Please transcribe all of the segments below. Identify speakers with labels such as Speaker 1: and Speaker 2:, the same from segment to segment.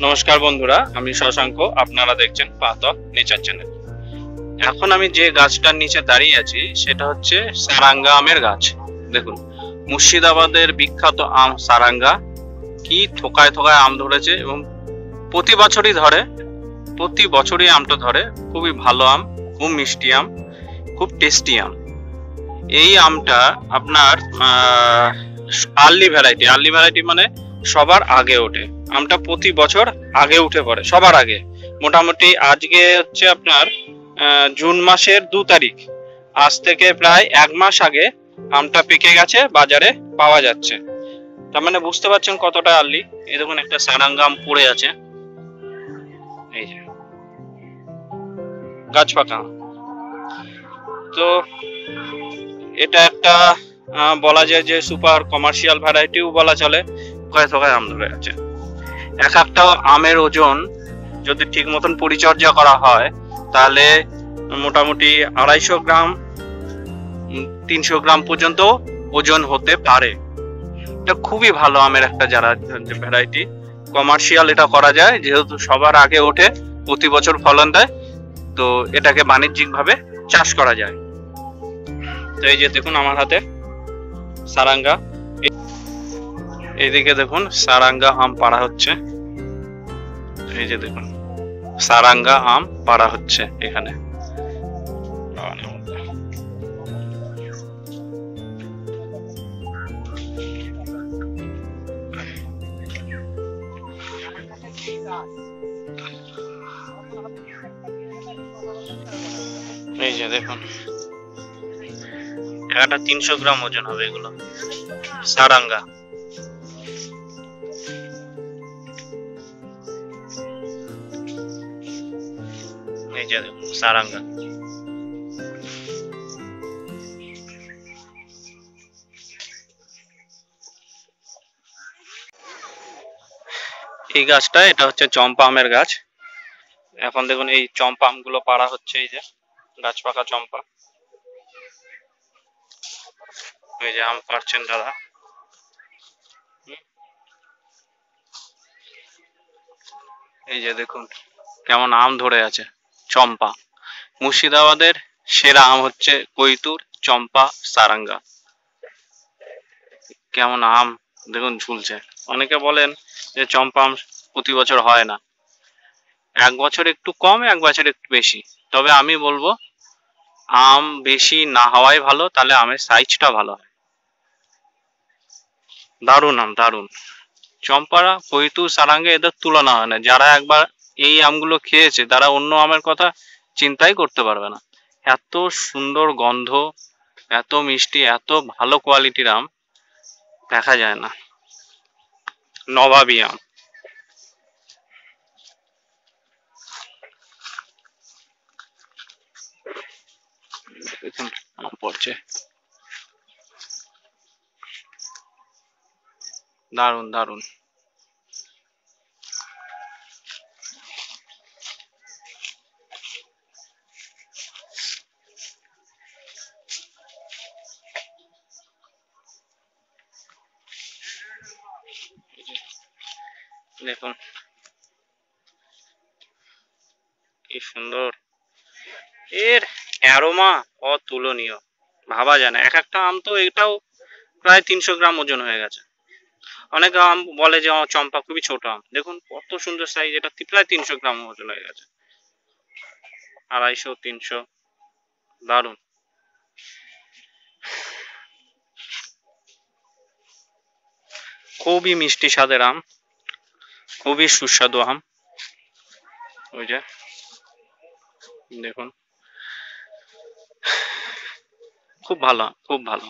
Speaker 1: নমস্কার বন্ধুরা, আমি শশাঙ্ক। আপনারা দেখছেন পাথর নেচার চ্যানেল। এখন আমি যে গাছটার নিচে দাঁড়িয়ে আছি সেটা হচ্ছে সারাঙ্গা আমের গাছ। দেখুন, মুর্শিদাবাদের বিখ্যাত আম সারাঙ্গা কি থোকায় থোকায় আম ধরেছে এবং প্রতি বছরই ধরে, প্রতি বছরই আমটা ধরে। খুবই ভালো আম, খুব মিষ্টি আম, খুব টেস্টি আম। এই আমটা আপনার আর্লি ভ্যারাইটি মানে সবার আগে ওঠে। আমটা প্রতি বছর আগে উঠে পড়ে, সবার আগে। মোটামুটি আজকে হচ্ছে আপনার জুন মাসের 2 তারিখ। আজ থেকে প্রায় 1 মাস আগে আমটা পেকে গেছে, বাজারে পাওয়া যাচ্ছে। তার মানে বুঝতে পারছেন কতটা আর্লি। এই দেখুন, একটা সারাঙ্গা আম পড়ে আছে, এই যে গাছ পাকা আম। তো এটা একটা বলা যায় যে সুপার কমার্শিয়াল ভ্যারাইটিও বলা চলে। থোকায় থোকায় আম ধরে আছে। এক একটা আমের ওজন যদি ঠিক মতন পরিচর্যা করা হয় তাহলে মোটামুটি 250 গ্রাম 300 গ্রাম পর্যন্ত ওজন হতে পারে। এটা খুবই ভালো আমের একটা ভ্যারাইটি। কমার্শিয়াল এটা করা যায়, যেহেতু সবার আগে ওঠে, প্রতি বছর ফলন দেয়, তো এটাকে বাণিজ্যিক ভাবে চাষ করা যায়। তো এই যে দেখুন আমার হাতে সারাঙ্গা, এইদিকে দেখুন সারাঙ্গা আম পাড়া হচ্ছে। এই যে দেখুন সারাঙ্গা আম পাড়া হচ্ছে এখানে। এই যে দেখুন, একটা 300 গ্রাম ওজন হবে এগুলো সারাঙ্গা। এই যে দেখুন সারাঙ্গা। এই গাছটা, এটা হচ্ছে চম্পা আমের গাছ। এখন দেখুন এই চম্পা আমগুলো পাড়া হচ্ছে, এই যে গাছ পাকা চম্পা। এই যে আম পাড়ছেন দাদা। এই যে দেখুন কেমন আম ধরে আছে, চম্পা। মুর্শিদাবাদের সেরা আম হচ্ছে কৈতুর, চম্পা, সারাঙ্গা। কেমন আম দেখুন ঝুলছে। অনেকে বলেন যে চম্পা আম প্রতি বছর হয় না, এক বছর একটু কম, এক বছর একটু বেশি। তবে আমি বলবো আম বেশি না হওয়াই ভালো, তাহলে আমের সাইজটা ভালো হয়। দারুণ আম, দারুণ। চম্পারা, কৈতুর, সারাঙ্গা এদের তুলনা হয় না। যারা একবার এই আমগুলো খেয়েছে তারা অন্য আমের কথা চিন্তাই করতে পারবে না। এত সুন্দর গন্ধ, এত মিষ্টি, এত ভালো কোয়ালিটির আম দেখা যায় না। নবাবী আম। দেখুন আম পড়ছে, দারুণ দারুণ। দেখুন কি সুন্দর, এর অ্যারোমা অতুলনীয়, ভাবা যায় না। এক একটা আম তো এটাও প্রায় 300 গ্রাম ওজন হয়ে গেছে। অনেক আম বলে যে চম্পা খুবই ছোট আম, দেখুন কত সুন্দর সাইজ। এটা প্রায় 300 গ্রাম ওজন হয়ে গেছে, 250, 300। দারুণ। খুবই মিষ্টি স্বাদের আম, খুবই সুস্বাদু আম। ওই যে দেখুন, খুব ভালো, খুব ভালো।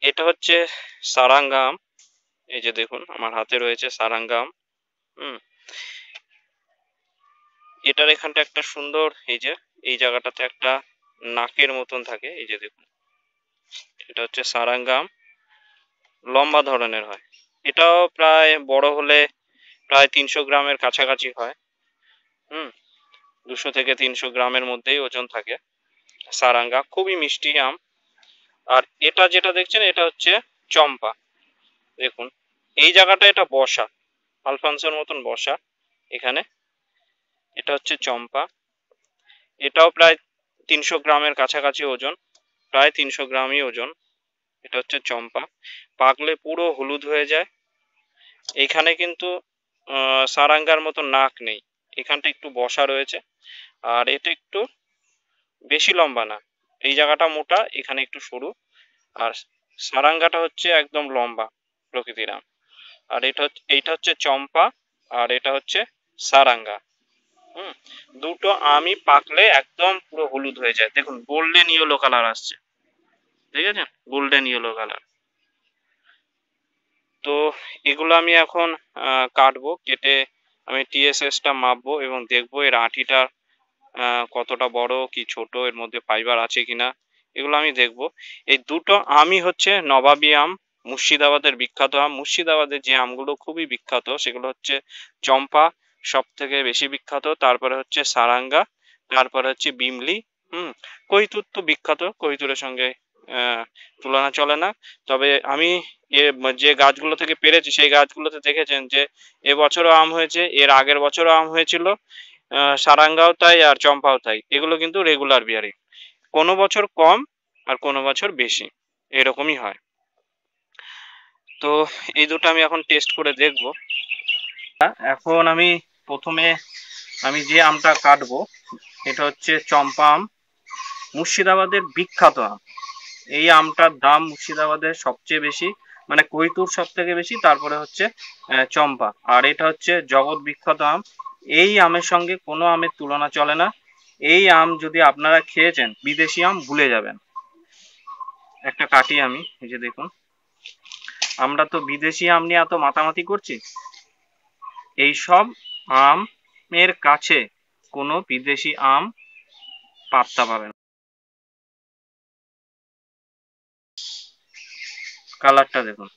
Speaker 1: এটা হচ্ছে সারাঙ্গা আম। এই যে দেখুন আমার হাতে রয়েছে সারাঙ্গা আম। হুম, এটার এখানটা একটা সুন্দর, এই যে এই জায়গাটাতে একটা নাকের মতন থাকে। এই যে দেখুন, এটা হচ্ছে সারাঙ্গা আম, লম্বা ধরনের হয়। এটাও প্রায় বড় হলে প্রায় 300 গ্রামের কাছাকাছি হয়। হুম, 200 থেকে 300 গ্রামের মধ্যেই ওজন থাকে। সারাঙ্গা, খুবই মিষ্টি আম। আর এটা যেটা দেখছেন এটা হচ্ছে চম্পা। দেখুন এই জায়গাটা এটা বসা, আলফানসোর মতন বসা এখানে। এটা হচ্ছে চম্পা, এটাও প্রায় 300 গ্রামের কাছাকাছি ওজন, প্রায় 300 গ্রামই ওজন। এটা হচ্ছে চম্পা, পাকলে পুরো হলুদ হয়ে যায়। এখানে কিন্তু সারাঙ্গার মতো নাক নেই, এখানটা একটু বসা রয়েছে। আর এটা একটু বেশি লম্বা না, এই জায়গাটা মোটা, এখানে একটু সরু। আর সারাঙ্গাটা হচ্ছে একদম লম্বা প্রকৃতির আম। আর এইটা হচ্ছে চম্পা, আর এটা হচ্ছে সারাঙ্গা। হুম, দুটো আমই পাকলে একদম পুরো হলুদ হয়ে যায়। দেখুন গোল্ডেন ইয়েলো কালার আসছে, ঠিক আছে, গোল্ডেন ইয়েলো কালার। তো এগুলো আমি এখন কাটবো, কেটে আমি টিএসএসটা মাপবো এবং দেখবো এর আঁটিটা কতটা বড় কি ছোট, এর মধ্যে ফাইবার আছে কিনা, এগুলো আমি দেখবো। এই দুটো আমই হচ্ছে নবাবী আম, মুর্শিদাবাদের বিখ্যাত আম। মুর্শিদাবাদের যে আমগুলো খুবই বিখ্যাত সেগুলো হচ্ছে চম্পা সব থেকে বেশি বিখ্যাত, তারপরে হচ্ছে সারাঙ্গা, তারপরে হচ্ছে বিমলি। কৈতুর তো বিখ্যাত, কৈতুরের সঙ্গে তুলনা চলে না। তবে আমি যে গাছগুলো থেকে পেরেছি সেই গাছগুলোতে দেখেছেন যে এবছরও আম হয়েছে, এর আগের বছরও আম হয়েছিল, সারাঙ্গাও তাই আর চম্পাও তাই। এগুলো কিন্তু রেগুলার বিয়ারিং, কোনো বছর কম আর কোনো বছর বেশি, এরকমই হয়। তো এই দুটো আমি এখন টেস্ট করে দেখব। এখন আমি প্রথমে আমি যে আমটা কাটবো এটা হচ্ছে চম্পা আম, মুর্শিদাবাদের বিখ্যাত আম। এই আমটার দাম মুর্শিদাবাদের সবচেয়ে বেশি, মানে কৈতুর সব থেকে বেশি, তারপরে হচ্ছে চম্পা। আর এটা হচ্ছে জগৎ বিখ্যাত আম। এই আমের সঙ্গে কোনো আমের তুলনা চলে না। এই আম যদি আপনারা খেয়েছেন বিদেশি আম ভুলে যাবেন। একটা কাটি আমি, এই যে দেখুন, আমরা তো বিদেশি আম নিয়ে এত মাতামাতি করছি, এই সব আমের কাছে কোনো বিদেশি আম পাত্তা পাবে না। কালারটা দেখুন।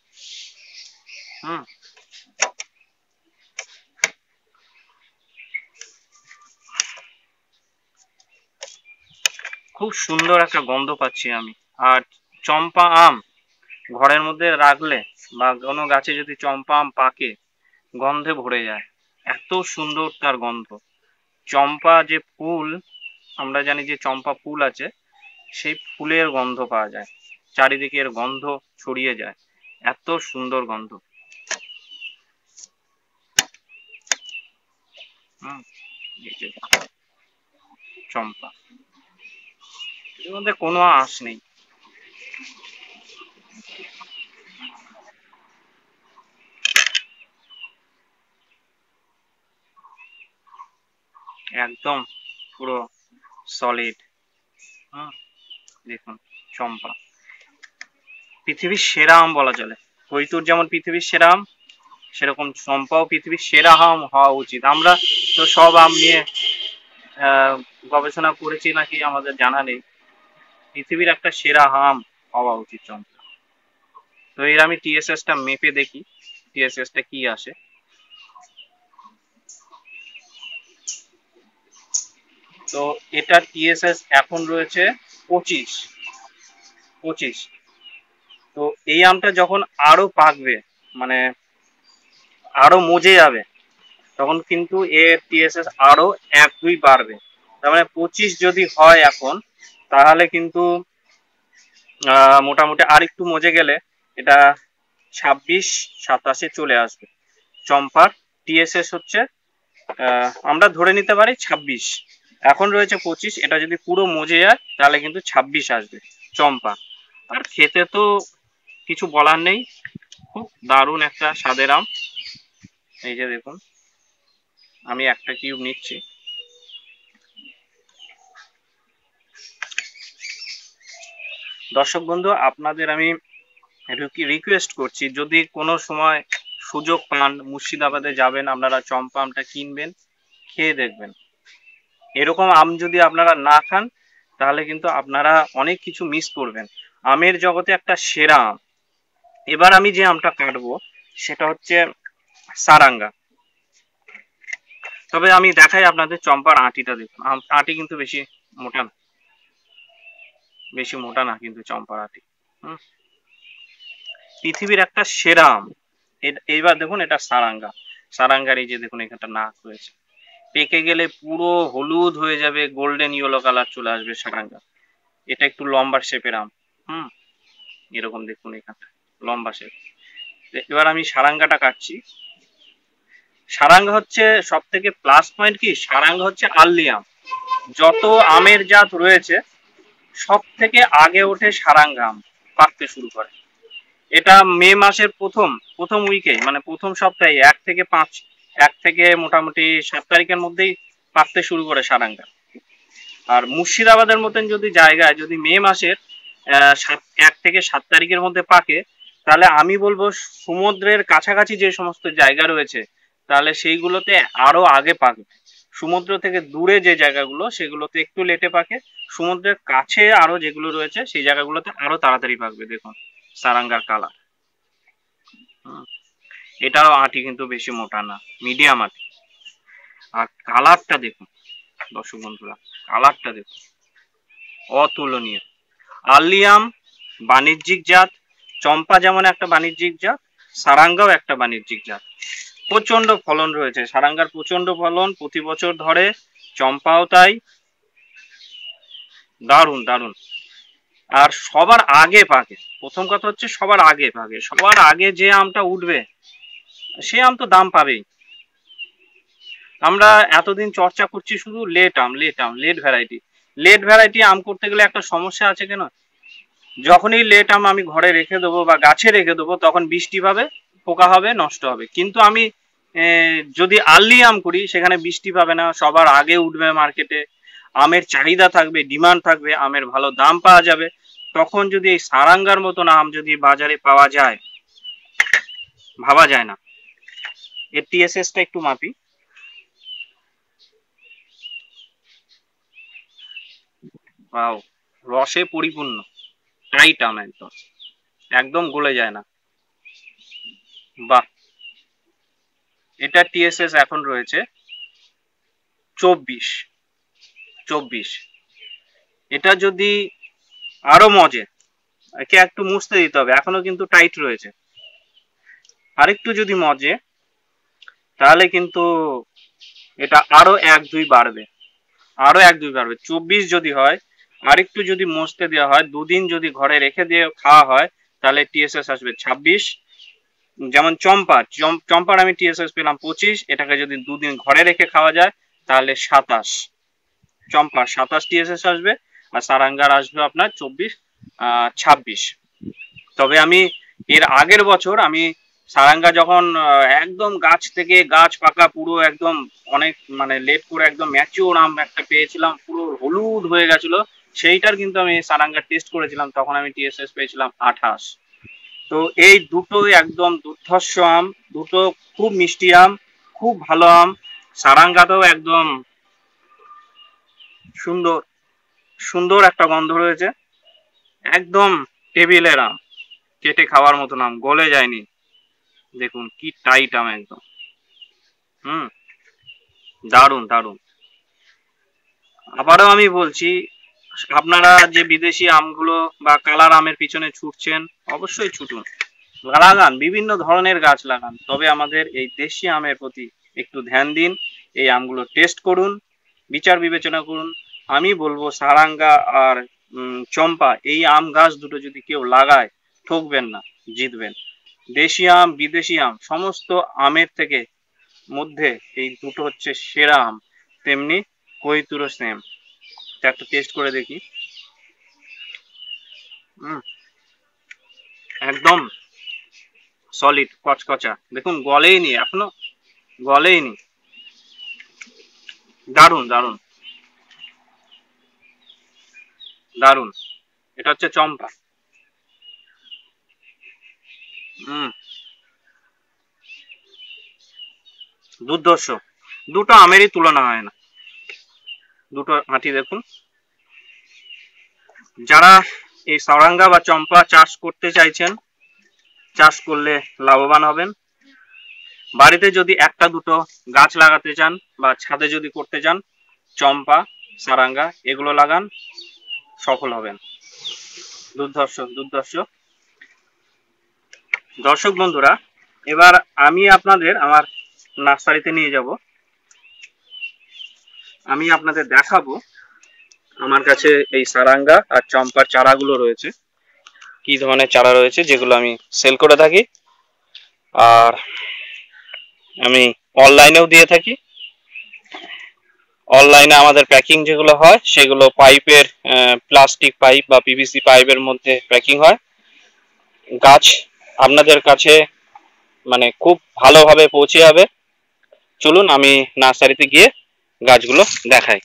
Speaker 1: খুব সুন্দর একটা গন্ধ পাচ্ছি আমি। আর চম্পা আম ঘরের মধ্যে রাখলে বা কোনো গাছে যদি চম্পা আম পাকে, গন্ধে ভরে যায়, এত সুন্দর তার গন্ধ। চম্পা যে ফুল, আমরা জানি যে চম্পা ফুল আছে, সেই ফুলের গন্ধ পাওয়া যায়, চারিদিকে এর গন্ধ ছড়িয়ে যায়, এত সুন্দর গন্ধ। এই যে চম্পা, এর মধ্যে কোনো আঁশ নেই। একদম পুরো সলিড। দেখুন চম্পা পৃথিবীর সেরা আম বলা চলে। কৈতুর যেমন পৃথিবীর সেরা আম, সেরকম চম্পাও পৃথিবীর সেরা আম হওয়া উচিত। আমরা তো সব আম নিয়ে গবেষণা করেছি নাকি আমাদের জানা নেই, পৃথিবীর একটা সেরা আম হওয়া উচিত চম্পা। তো এর আমি টিএসএসটা মেপে দেখি টিএসএসটা কি আসে। তো এটা টিএসএস এখন রয়েছে 25। তো এই আমটা যখন আরো পাকবে, মানে আরো মজে যাবে, তখন কিন্তু এর টিএসএস আরো 1-2 বাড়বে। তার মানে 25 যদি হয় এখন, তাহলে কিন্তু মোটামুটি আর একটু মজে গেলে এটা 26-27-এ চলে আসবে। চম্পার টিএসএস হচ্ছে আমরা ধরে নিতে পারি 26, এখন রয়েছে 25, এটা যদি পুরো মজে যায় তাহলে কিন্তু 26 আসবে চম্পা। আর খেতে তো কিছু বলার নেই, খুব দারুণ একটা স্বাদের আম। এই যে দেখুন, আমি একটা কিউব নিচ্ছি। দর্শক বন্ধু, আপনাদের আমি রিকোয়েস্ট করছি, যদি কোনো সময় সুযোগ পান মুর্শিদাবাদে যাবেন, আপনারা চম্পা আমটা কিনবেন, খেয়ে দেখবেন। এরকম আম যদি আপনারা না খান তাহলে কিন্তু আপনারা অনেক কিছু মিস করবেন। আমের জগতে একটা সেরা আম। এবার আমি যে আমটা কাটবো সেটা হচ্ছে সারাঙ্গা। তবে আমি দেখাই আপনাদের চম্পার আঁটিটা, দেখুন আঁটি কিন্তু বেশি মোটা না। বেশি মোটা না কিন্তু চম্পার আটি। পৃথিবীর একটা সেরা আম। এইবার দেখুন এটা সারাঙ্গা। সারাঙ্গার এই যে দেখুন এখানটা নাক রয়েছে, পেকে গেলে পুরো হলুদ হয়ে যাবে, গোল্ডেন ইয়েলো কালার চলে আসবে সারাঙ্গা। এটা একটু লম্বা শেপের আম। এরকম দেখুন এখানটা লম্বা শেপ। এবার আমি সারাঙ্গাটা কাটছি। সারাঙ্গা হচ্ছে সব থেকে প্লাস পয়েন্ট কি, সারাঙ্গা হচ্ছে আর্লি আম। যত আমের জাত রয়েছে সব থেকে আগে ওঠে সারাঙ্গা আম, পাকতে শুরু করে। এটা মে মাসের প্রথম উইকে, মানে প্রথম সপ্তাহে 1 থেকে মোটামুটি 7 তারিখের মধ্যেই পাকতে শুরু করে সারাঙ্গা। আর মুর্শিদাবাদের মতন যদি জায়গায় যদি মে মাসের 1 থেকে 7 তারিখের মধ্যে পাকে, তাহলে আমি বলবো সমুদ্রের কাছাকাছি যে সমস্ত জায়গা রয়েছে তাহলে সেইগুলোতে আরো আগে পাকবে। সমুদ্র থেকে দূরে যে জায়গাগুলো সেগুলোতে একটু লেটে পাকে, সমুদ্রের কাছে আরো যেগুলো রয়েছে সেই জায়গাগুলোতে আরো তাড়াতাড়ি পাকবে। দেখুন সারাঙ্গার কালার। এটাও আটি কিন্তু বেশি মোটা না, মিডিয়াম আটি। আর কালারটা দেখুন দর্শক বন্ধুরা, কালারটা দেখুন অতুলনীয়। আর্লি আম বাণিজ্যিক জাত, চম্পা যেমন একটা বাণিজ্যিক জাত, সারাঙ্গাও একটা বাণিজ্যিক জাত। প্রচন্ড ফলন রয়েছে সারাঙ্গার, প্রচন্ড ফলন প্রতি বছর ধরে, চম্পাও তাই। দারুণ দারুণ। আর সবার আগে পাকে, প্রথম কথা হচ্ছে সবার আগে পাকে। সবার আগে যে আমটা উঠবে সে আম তো দাম পাবেই। আমরা এতদিন চর্চা করছি শুধু লেট ভ্যারাইটি আম করতে গেলে একটা সমস্যা আছে কেন, যখনই লেট আম আমি ঘরে রেখে দেবো বা গাছে রেখে দেবো তখন বৃষ্টি পাবে, পোকা হবে, নষ্ট হবে। কিন্তু আমি যদি আর্লি আম করি সেখানে বৃষ্টি পাবে না, সবার আগে উঠবে মার্কেটে, আমের চাহিদা থাকবে, ডিমান্ড থাকবে, আমের ভালো দাম পাওয়া যাবে। তখন যদি এই সারাঙ্গার মতন আম যদি বাজারে পাওয়া যায়, ভাবা যায় না। এর টিএসএসটা একটু মাপি। ওয়াও, রসে পরিপূর্ণ, টাইট আম একদম, একদম গলে যায় না। বাহ, এটা টিএসএস এখন রয়েছে 24। এটা যদি আরো মজে, একে একটু মুছতে দিতে হবে, এখনো কিন্তু টাইট রয়েছে। আরেকটু যদি মজে তাহলে কিন্তু এটা আরো 1-2 বাড়বে, 24 যদি হয়, আরেকটু যদি মুছতে দেওয়া হয়, 2 দিন যদি ঘরে রেখে দিয়ে খাওয়া হয় তাহলে টিএসএস আসবে 26। যেমন চম্পার আমি টিএসএস পেলাম 25, এটাকে যদি 2 দিন ঘরে রেখে খাওয়া যায় তাহলে 27। চম্পার 27 টিএসএস আসবে, আর সারাঙ্গার আসবে আপনার 26। তবে আমি এর আগের বছর আমি সারাঙ্গা যখন একদম গাছ থেকে গাছ পাকা পুরো একদম অনেক মানে লেট করে একদম ম্যাচিওর আম একটা পেয়েছিলাম, পুরো হলুদ হয়ে গেছিল, সেইটার কিন্তু আমি সারাঙ্গা টেস্ট করেছিলাম, তখন আমি টিএসএস পেয়েছিলাম 28। তো এই দুটোই একদম দুর্ধর্ষ আম, দুটো খুব মিষ্টি আম, খুব ভালো আম। সারাঙ্গাতেও একদম সুন্দর সুন্দর একটা গন্ধ রয়েছে, একদম টেবিলের আম, কেটে খাওয়ার মতন আম, গলে যায়নি। দেখুন কি টাইট আম একদম। দারুণ দারুণ। আবারও আমি বলছি, আপনারা যে বিদেশি আমগুলো বা কালার আমের পিছনে ছুটছেন অবশ্যই ছুটুন, লাগান, বিভিন্ন ধরনের গাছ লাগান, তবে আমাদের এই দেশি আমের প্রতি একটু ধ্যান দিন, এই আমগুলো টেস্ট করুন, বিচার বিবেচনা করুন। আমি বলবো সারাঙ্গা আর চম্পা এই আম গাছ দুটো যদি কেউ লাগায় ঠকবেন না, জিতবেন। দেশি আম বিদেশি আম সমস্ত আমের থেকে মধ্যে এই দুটো হচ্ছে সেরা আম, তেমনি কৈতুরও সেম। একটা টেস্ট করে দেখি। একদম সলিড কচকচা, দেখুন গলেই নি, এখনো গলেই নি। দারুণ দারুণ দারুণ। এটা হচ্ছে চম্পা। দুর্ধর্ষ, দুটো আমেরই তুলনা হয় না, দুটো আঁটি দেখুন। যারা এই সারাঙ্গা বা চম্পা চাষ করতে চাইছেন, চাষ করলে লাভবান হবেন। বাড়িতে যদি একটা দুটো গাছ লাগাতে চান বা ছাদে যদি করতে চান, চম্পা সারাঙ্গা এগুলো লাগান, সফল হবেন। দুর্ধর্ষ দুর্ধর্ষ। দর্শক বন্ধুরা, এবার আমি আপনাদের আমার নার্সারিতে নিয়ে যাব। আমি আপনাদের দেখাবো আমার কাছে এই সারাঙ্গা আর চম্পার চারাগুলো রয়েছে, কি ধরনের চারা রয়েছে, যেগুলো আমি সেল করে থাকি আর আমি অনলাইনেও দিয়ে থাকি। অনলাইনে আমাদের প্যাকিং যেগুলো হয় সেগুলো পাইপের, প্লাস্টিক পাইপ বা পিভিসি পাইপের মধ্যে প্যাকিং হয়। গাছ আপনাদের কাছে মানে খুব ভালোভাবে পৌঁছে যাবে। চলুন আমি নার্সারিতে গিয়ে গাছগুলো দেখাই।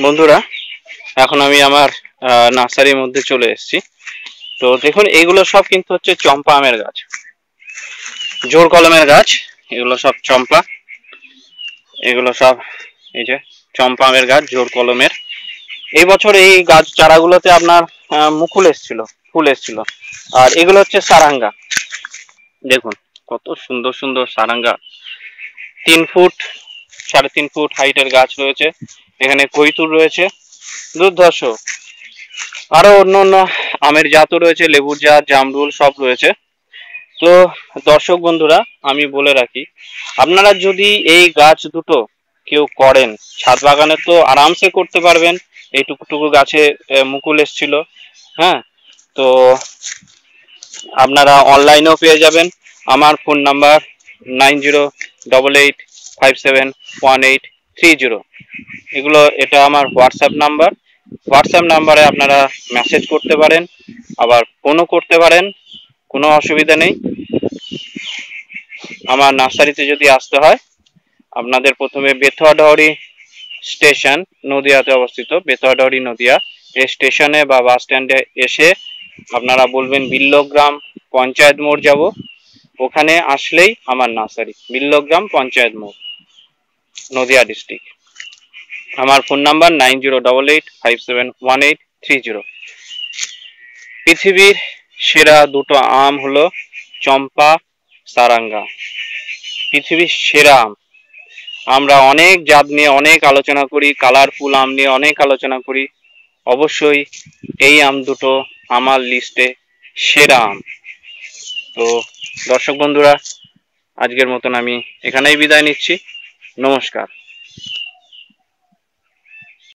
Speaker 1: বন্ধুরা, এখন আমি আমার নার্সারির মধ্যে চলে এসেছি। তো দেখুন, এগুলো সব কিন্তু হচ্ছে চম্পা আমের গাছ, জোর কলমের গাছ। এগুলো সব চম্পা, এগুলো সব এই যে চম্পা আমের গাছ, জোর কলমের। এই বছর এই গাছ চারাগুলোতে আপনার মুকুল এসেছিল, ফুল এসেছিল। আর এগুলো হচ্ছে সারাঙ্গা। দেখুন কত সুন্দর সুন্দর সারাঙ্গা, 3 ফুট 3.5 ফুট হাইটের গাছ রয়েছে। এখানে কৈতুর রয়েছে, দুর্ধর্ষ। আরো অন্য অন্য আমের জাতও রয়েছে, লেবুর জাত, জামরুল সব রয়েছে। তো দর্শক বন্ধুরা, আমি বলে রাখি, আপনারা যদি এই গাছ দুটো কেউ করেন, ছাদ বাগানে তো আরামসে করতে পারবেন। এই টুকু গাছে মুকুল এসেছিল। হ্যাঁ, তো আপনারা অনলাইনেও পেয়ে যাবেন। আমার ফোন নাম্বার 9088571830। এটা আমার হোয়াটসঅ্যাপ নাম্বার। হোয়াটসঅ্যাপ নাম্বারে আপনারা মেসেজ করতে পারেন, আবার ফোনও করতে পারেন, কোনো অসুবিধা নেই। আমার নার্সারিতে যদি আসতে হয়, আপনাদের প্রথমে বেথুয়াডহরি স্টেশন, নদিয়াতে অবস্থিত, বেথুয়াডহরি নদিয়া, এই স্টেশনে বা বাস স্ট্যান্ডে এসে আপনারা বলবেন বিল্লগ্রাম পঞ্চায়েত মোড় যাব। ওখানে আসলেই আমার নার্সারি, বিল্লগ্রাম পঞ্চায়েত মোড়, নদিয়া ডিস্ট্রিক্ট। আমার ফোন নাম্বার 9088571830। পৃথিবীর সেরা দুটো আম হলো চম্পা, সারাঙ্গা। পৃথিবীর সেরা আম। আমরা অনেক জাত নিয়ে অনেক আলোচনা করি, কালারফুল আম নিয়ে অনেক আলোচনা করি। অবশ্যই এই আম দুটো আমার লিস্টে সেরা আম। তো দর্শক বন্ধুরা, আজকের মতন আমি এখানেই বিদায় নিচ্ছি। নমস্কার।